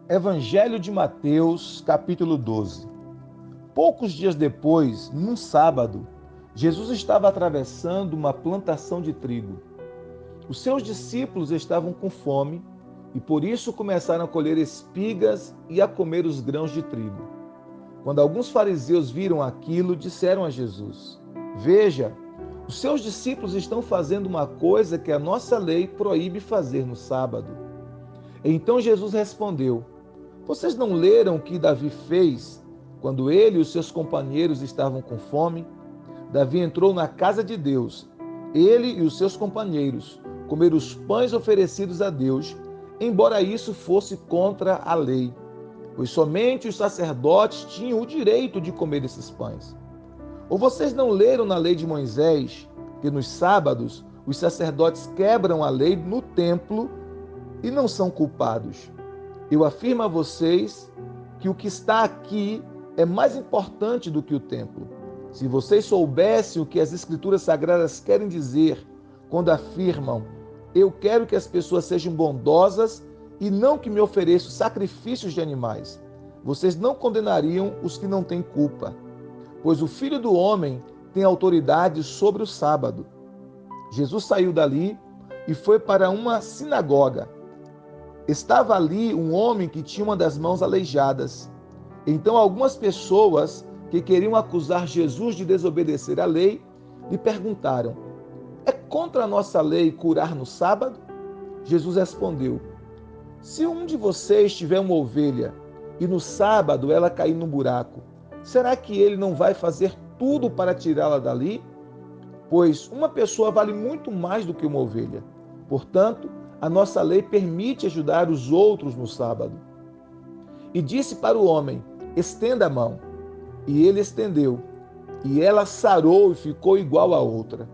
Evangelho de Mateus, capítulo 12. Poucos dias depois, num sábado, Jesus estava atravessando uma plantação de trigo. Os seus discípulos estavam com fome e por isso começaram a colher espigas e a comer os grãos de trigo. Quando alguns fariseus viram aquilo, disseram a Jesus: Veja, os seus discípulos estão fazendo uma coisa que a nossa lei proíbe fazer no sábado. Então Jesus respondeu: Vocês não leram o que Davi fez quando ele e os seus companheiros estavam com fome? Davi entrou na casa de Deus, ele e os seus companheiros comeram os pães oferecidos a Deus, embora isso fosse contra a lei, pois somente os sacerdotes tinham o direito de comer esses pães. Ou vocês não leram na lei de Moisés que nos sábados os sacerdotes quebram a lei no templo e não são culpados? Eu afirmo a vocês que o que está aqui é mais importante do que o templo. Se vocês soubessem o que as Escrituras Sagradas querem dizer quando afirmam: Eu quero que as pessoas sejam bondosas e não que me ofereçam sacrifícios de animais, vocês não condenariam os que não têm culpa, pois o Filho do Homem tem autoridade sobre o sábado. Jesus saiu dali e foi para uma sinagoga. Estava ali um homem que tinha uma das mãos aleijadas. Então algumas pessoas que queriam acusar Jesus de desobedecer à lei lhe perguntaram: É contra a nossa lei curar no sábado? Jesus respondeu: Se um de vocês tiver uma ovelha e no sábado ela cair num buraco, será que ele não vai fazer tudo para tirá-la dali? Pois uma pessoa vale muito mais do que uma ovelha. Portanto, a nossa lei permite ajudar os outros no sábado. E disse para o homem: Estenda a mão. E ele estendeu, e ela sarou e ficou igual à outra.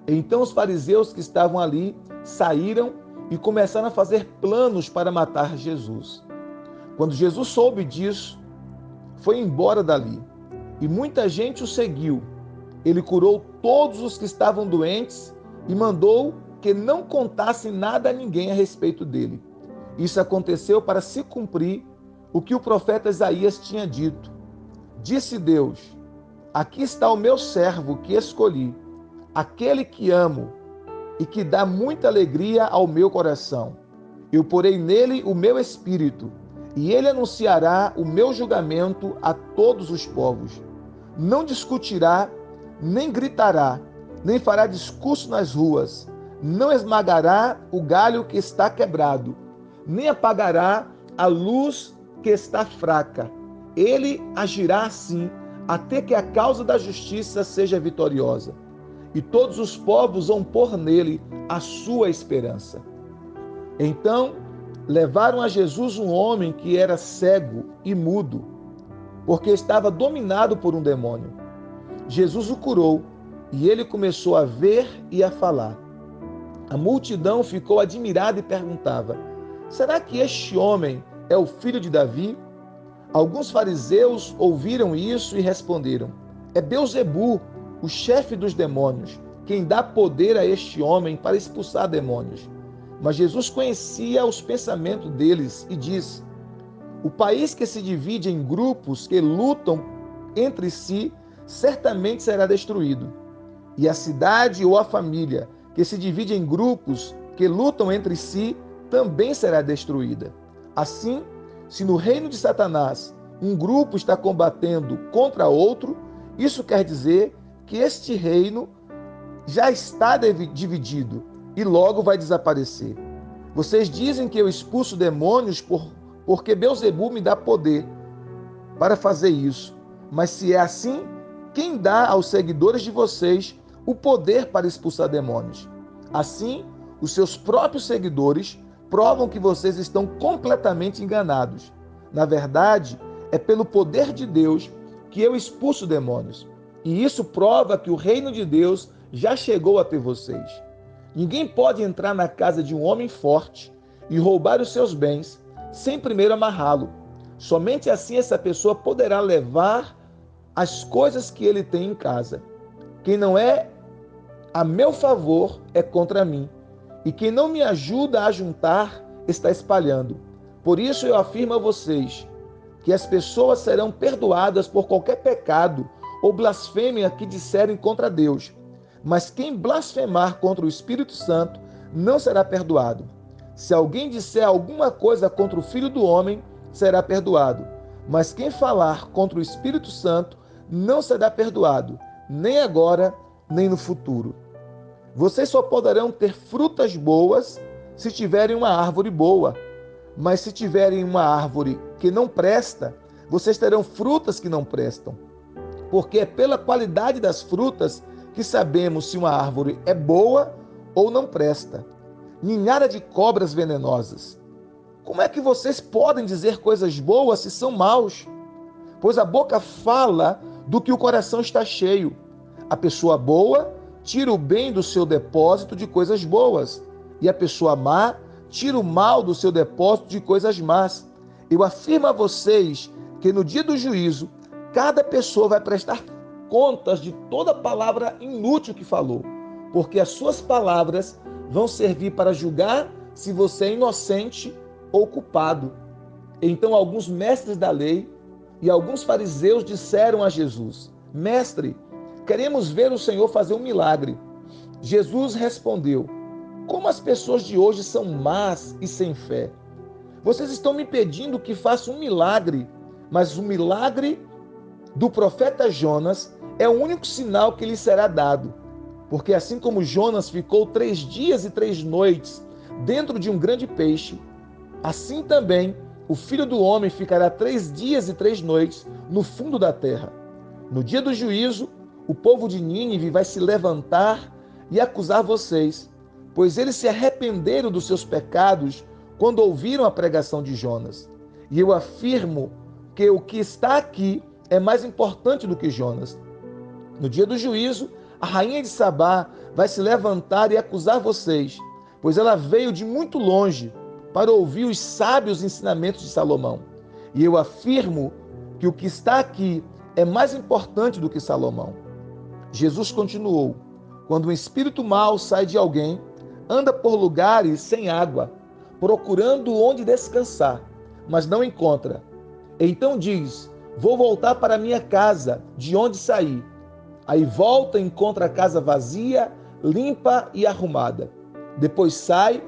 Então os fariseus que estavam ali saíram e começaram a fazer planos para matar Jesus. Quando Jesus soube disso, foi embora dali, e muita gente o seguiu. Ele curou todos os que estavam doentes e mandou que não contassem nada a ninguém a respeito dele. Isso aconteceu para se cumprir o que o profeta Isaías tinha dito. Disse Deus: Aqui está o meu servo que escolhi, aquele que amo e que dá muita alegria ao meu coração. Eu porei nele o meu espírito, e ele anunciará o meu julgamento a todos os povos. Não discutirá, nem gritará, nem fará discurso nas ruas, não esmagará o galho que está quebrado, nem apagará a luz que está fraca. Ele agirá assim até que a causa da justiça seja vitoriosa, e todos os povos vão pôr nele a sua esperança. Então levaram a Jesus um homem que era cego e mudo, porque estava dominado por um demônio. Jesus o curou, e ele começou a ver e a falar. A multidão ficou admirada e perguntava: Será que este homem é o filho de Davi? Alguns fariseus ouviram isso e responderam: É Beelzebu, o chefe dos demônios, quem dá poder a este homem para expulsar demônios. Mas Jesus conhecia os pensamentos deles e disse: O país que se divide em grupos que lutam entre si certamente será destruído. E a cidade ou a família que se divide em grupos que lutam entre si também será destruída. Assim, se no reino de Satanás um grupo está combatendo contra outro, isso quer dizer que este reino já está dividido e logo vai desaparecer. Vocês dizem que eu expulso demônios porque Beelzebu me dá poder para fazer isso. Mas se é assim, quem dá aos seguidores de vocês o poder para expulsar demônios? Assim, os seus próprios seguidores provam que vocês estão completamente enganados. Na verdade, é pelo poder de Deus que eu expulso demônios. E isso prova que o reino de Deus já chegou até vocês. Ninguém pode entrar na casa de um homem forte e roubar os seus bens sem primeiro amarrá-lo. Somente assim essa pessoa poderá levar as coisas que ele tem em casa. Quem não é a meu favor é contra mim, e quem não me ajuda a juntar está espalhando. Por isso eu afirmo a vocês que as pessoas serão perdoadas por qualquer pecado ou blasfêmia que disserem contra Deus. Mas quem blasfemar contra o Espírito Santo não será perdoado. Se alguém disser alguma coisa contra o Filho do Homem, será perdoado. Mas quem falar contra o Espírito Santo não será perdoado, nem agora, nem no futuro. Vocês só poderão ter frutas boas se tiverem uma árvore boa. Mas se tiverem uma árvore que não presta, vocês terão frutas que não prestam. Porque é pela qualidade das frutas que sabemos se uma árvore é boa ou não presta. Ninhada de cobras venenosas. Como é que vocês podem dizer coisas boas se são maus? Pois a boca fala do que o coração está cheio. A pessoa boa tira o bem do seu depósito de coisas boas, e a pessoa má tira o mal do seu depósito de coisas más. Eu afirmo a vocês que no dia do juízo, cada pessoa vai prestar contas de toda palavra inútil que falou, porque as suas palavras vão servir para julgar se você é inocente ou culpado. Então alguns mestres da lei e alguns fariseus disseram a Jesus: Mestre, queremos ver o Senhor fazer um milagre. Jesus respondeu: Como as pessoas de hoje são más e sem fé. Vocês estão me pedindo que faça um milagre, mas o milagre do profeta Jonas é o único sinal que lhe será dado. Porque assim como Jonas ficou 3 dias e 3 noites dentro de um grande peixe, assim também o Filho do Homem ficará 3 dias e 3 noites no fundo da terra. No dia do juízo, o povo de Nínive vai se levantar e acusar vocês, pois eles se arrependeram dos seus pecados quando ouviram a pregação de Jonas. E eu afirmo que o que está aqui é mais importante do que Jonas. No dia do juízo, a rainha de Sabá vai se levantar e acusar vocês, pois ela veio de muito longe para ouvir os sábios ensinamentos de Salomão. E eu afirmo que o que está aqui é mais importante do que Salomão. Jesus continuou: Quando um espírito mau sai de alguém, anda por lugares sem água, procurando onde descansar, mas não encontra. Então diz: Vou voltar para minha casa, de onde saí. Aí volta e encontra a casa vazia, limpa e arrumada. Depois sai,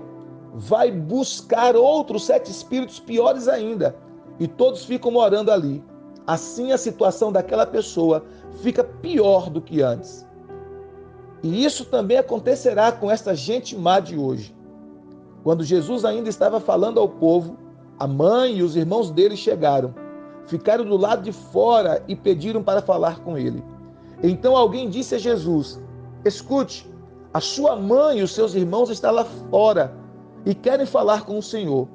vai buscar outros 7 espíritos piores ainda, e todos ficam morando ali. Assim a situação daquela pessoa fica pior do que antes. E isso também acontecerá com esta gente má de hoje. Quando Jesus ainda estava falando ao povo, a mãe e os irmãos dele chegaram, ficaram do lado de fora e pediram para falar com ele. Então alguém disse a Jesus: Escute, a sua mãe e os seus irmãos estão lá fora e querem falar com o Senhor.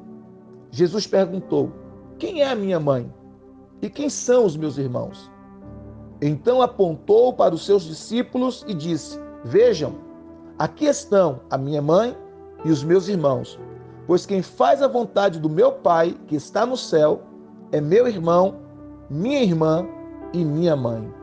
Jesus perguntou: Quem é a minha mãe? E quem são os meus irmãos? Então apontou para os seus discípulos e disse: Vejam, aqui estão a minha mãe e os meus irmãos, pois quem faz a vontade do meu Pai, que está no céu, é meu irmão, minha irmã e minha mãe.